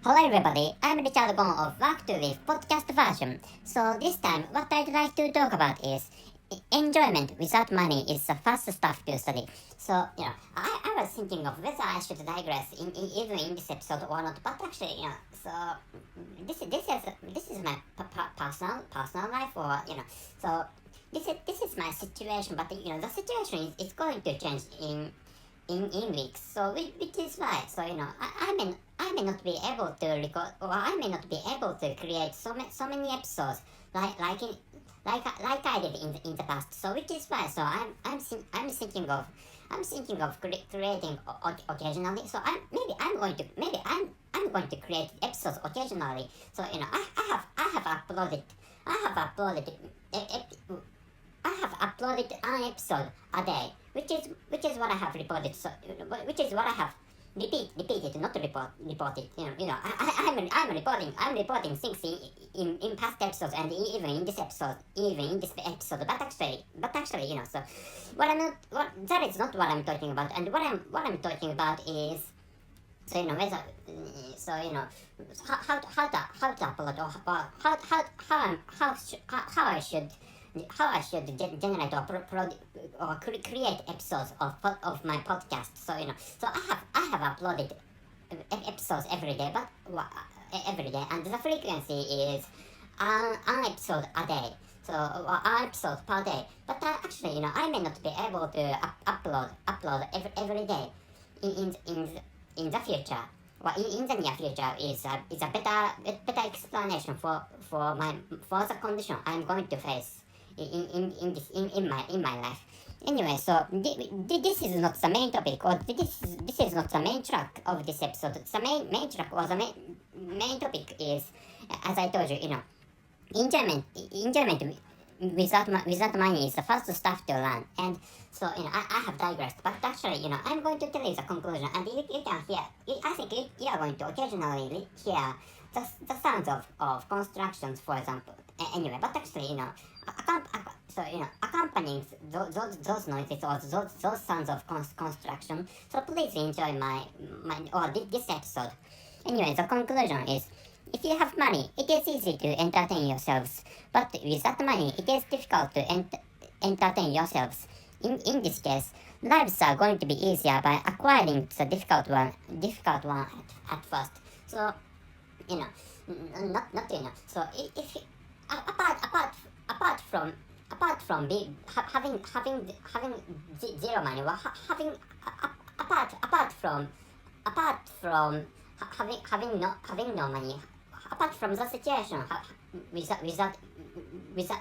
Hello everybody, I'm Richard Gon of Work to Live podcast version. So this time, what I'd like to talk about is enjoyment without money is the first stuff to study. So, I was thinking of whether I should digress even in this episode or not, but actually, so this is my personal life, or so this is my situation, but the situation is going to change in weeks, so which is why, so I may not be able to record, or I may not be able to create so many episodes like I did in the past. So which is why, so I'm thinking of creating occasionally. So I'm going to create episodes occasionally. So I have uploaded I have uploaded an episode a day, which is what I have reported. So which is what I have repeated, not reported. I'm reporting things in past episodes and even in this episode. But actually, so that is not what I'm talking about. And what I'm talking about is, so whether how to upload, or how I should generate or create episodes of my podcast. So so I have uploaded episodes every day, and the frequency is an episode a day. So an episode per day. But actually, I may not be able to upload every day in the future. Well, in the near future is a better explanation for the condition I'm going to face in my life. Anyway, so this is not the main topic, or this is not the main track of this episode. The main track, or the main topic is, as I told you, enjoyment without money is the first stuff to learn. And so I have digressed, but actually I'm going to tell you the conclusion, and you can hear. I think you are going to occasionally hear the sounds of constructions, for example. Anyway, but actually accompanying those noises, or those sounds of construction. So please enjoy this episode. Anyway, the conclusion is, if you have money, it is easy to entertain yourselves, but without money, it is difficult to entertain yourselves. In this case, lives are going to be easier by acquiring the difficult one at first. So So if apart from having zero money, or apart from having no money, apart from the situation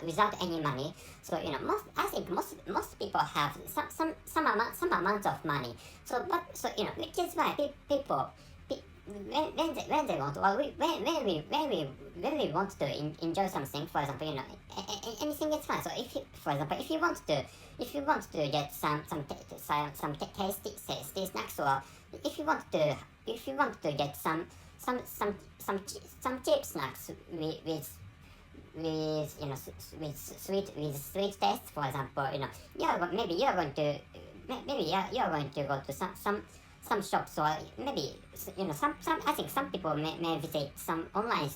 without any money. So I think most people have some amount of money. So which is why people when they want, or when we want to enjoy something, for example, anything is fine. So for example, if you want to get some tasty snacks, or if you want to get some cheap snacks with sweet taste, for example, maybe you're going to go to some shops, or maybe some I think some people may visit some online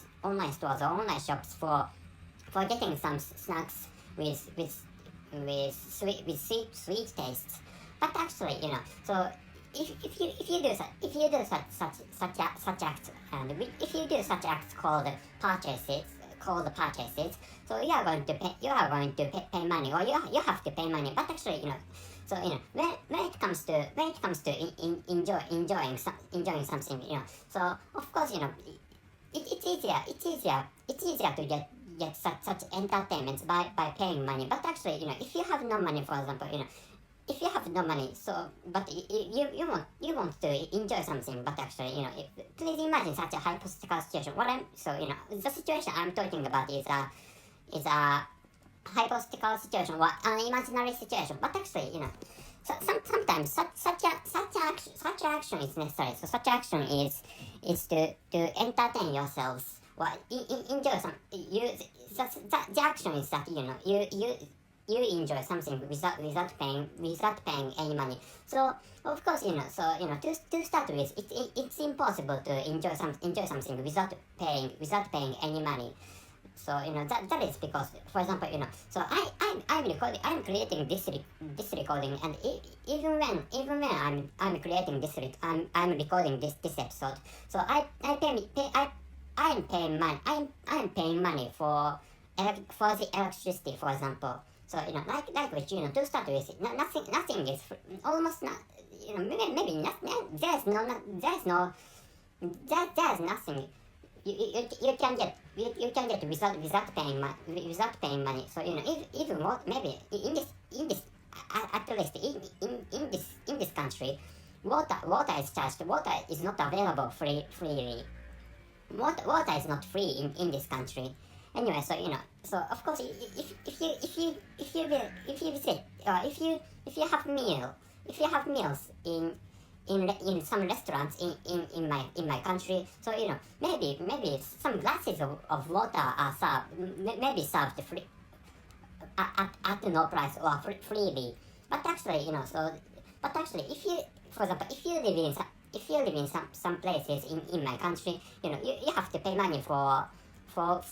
stores or online shops for getting some snacks with sweet tastes. But actually, so if you do such acts, and if you do such acts called purchases, so you are going to pay money, or you have to pay money. But actually, so when it comes to enjoying something, so of course, it's easier to get such entertainments by paying money. But actually, if you have no money, for example, if you have no money, so but you want to enjoy something, but actually, please imagine such a hypothetical situation. The situation I'm talking about is a hypothetical situation, or an imaginary situation. But actually, sometimes such action is necessary. So such action is to entertain yourselves, or enjoy some. The action is that you enjoy something without paying any money. So of course, to start with, it's impossible to enjoy something without paying any money. So that is because, for example, so I'm creating this recording, and even when I'm creating I'm recording this episode. So I'm paying money for the electricity, for example. So like which, to start with, nothing is almost not, maybe nothing. There's nothing you can get without paying money. So if even more, maybe in this at least in this country, water is charged. Water is not available freely. Water is not free in this country. Anyway, so so of course, if you visit, or if you have meals in some restaurants in my country, so maybe some glasses of water are served free at no price or freely. But actually, if you, for example, if you live in some places in my country, you have to pay money for the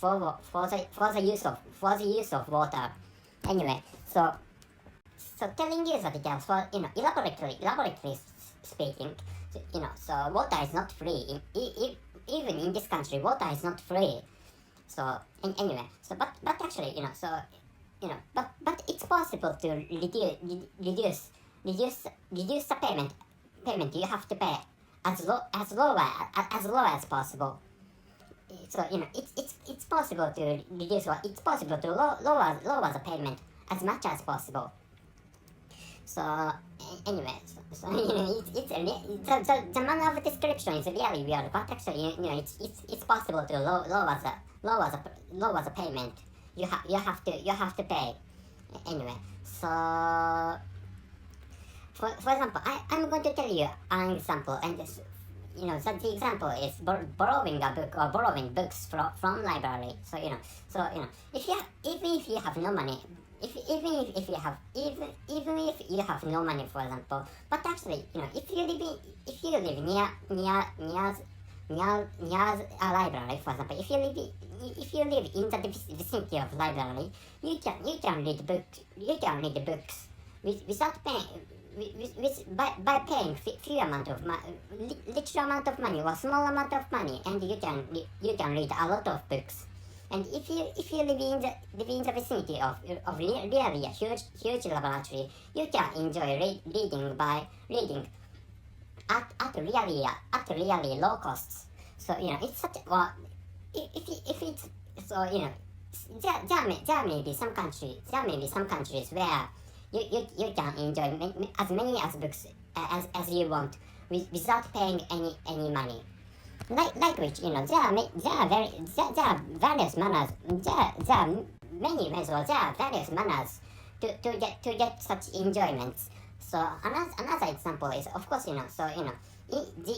use of water. Anyway, so telling you the details, for elaborately speaking, so water is not free. Even in this country, water is not free. So anyway, so but actually, but it's possible to reduce the payment you have to pay as low as possible. So it's possible to reduce, or it's possible to lower the payment as much as possible. So anyway, so the manner of description is really weird, but actually it's possible to lower the payment you have to pay. Anyway, so for example, I'm going to tell you an example, and this, so the example is borrowing a book or borrowing books from library. So even if you have no money, even if you have no money, for example, but actually, if you live near a library, for example, if you live in the vicinity of library, you can read books without paying. By paying few amount of little amount of money or small amount of money, and you can read a lot of books. And if you live in the vicinity of really a huge laboratory, you can enjoy reading at really low costs. So it's such, well, if it's, so there may be some countries where you can enjoy as many as books as you want without paying any money. Like which, there are various manners. There are many ways, or there are various manners to get such enjoyments. So another example is, of course, the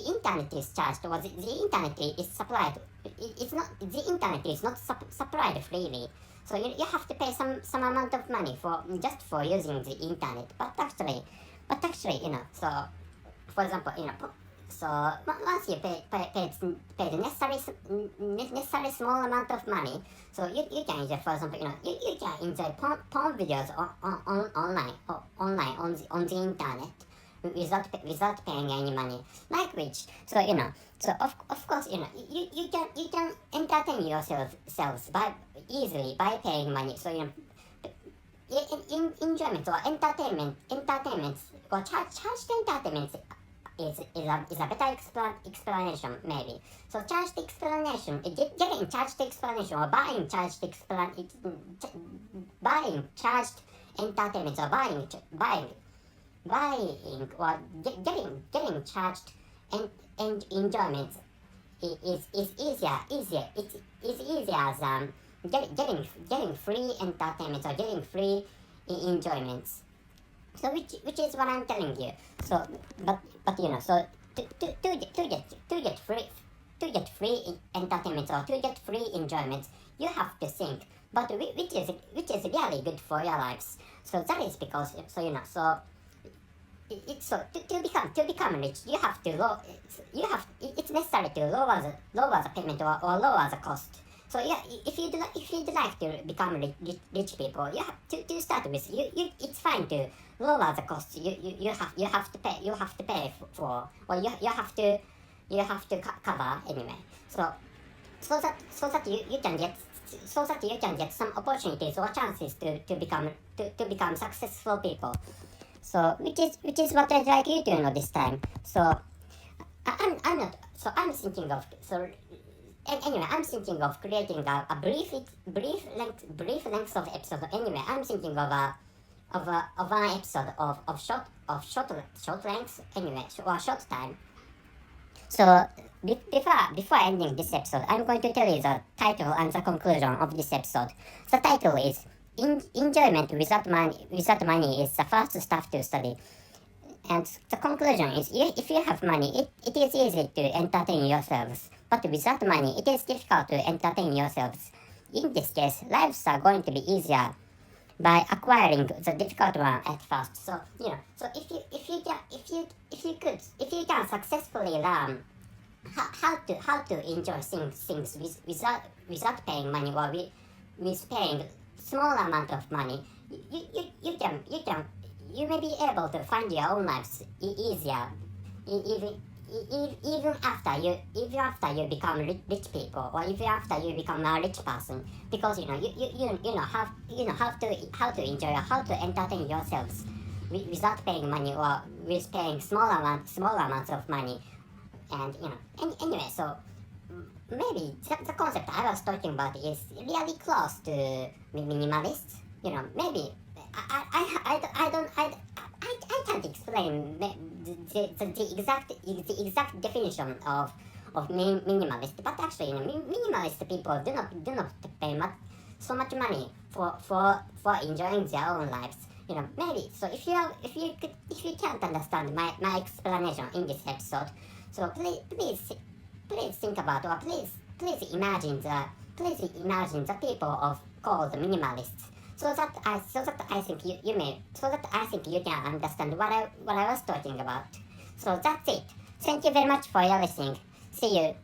internet is charged, or the internet is supplied. The internet is not supplied freely. So you have to pay some amount of money just for using the internet. But actually, so for example, so once you pay the necessary small amount of money, so you can enjoy, for example, you can enjoy porn videos online on the internet without paying any money. Like which, so so of course, you can entertain yourselves easily by paying money. So enjoyment or entertainments or charged entertainments is a better explanation, maybe. So charged explanation, getting charged explanation, or buying charged entertainment, or buying or getting charged and enjoyments is easier. It's easier as getting free entertainment or getting free enjoyments. So which is what I'm telling you. So but so to get free entertainment or to get free enjoyments, you have to think but which is really good for your lives. So that is because so it's so to become rich, you have to it's necessary to lower the payment or lower the cost. So yeah, if you'd like to become rich people, you have to start with it's fine to lower the cost. You have to pay for, or you have to cover anyway. So that you can get some opportunities or chances to become successful people. So which is what I'd like you to know this time. So I'm not so I'm thinking of anyway, I'm thinking of creating a brief length of episode. Anyway, I'm thinking of an episode of short length anyway, or short time. So before ending this episode, I'm going to tell you the title and the conclusion of this episode. The title is Enjoyment without money is the first stuff to study. And the conclusion is, if you have money, it is easy to entertain yourselves. But without money, it is difficult to entertain yourselves. In this case, lives are going to be easier by acquiring the difficult one at first. So so if you can successfully learn how to enjoy things without paying money, or with paying small amount of money, you may be able to find your own lives easier, even after you become rich people, or even after you become a rich person, because you know how to enjoy, how to entertain yourselves without paying money, or with paying small amounts of money. And anyway, so maybe the concept I was talking about is really close to minimalists. Maybe I can't explain the exact definition of minimalist, but actually, minimalist people do not pay so much money for enjoying their own lives. Maybe. So if you can't understand my explanation in this episode, so please think about, or please imagine the people called minimalists, so that I think you can understand what I was talking about. So that's it. Thank you very much for your listening. See you.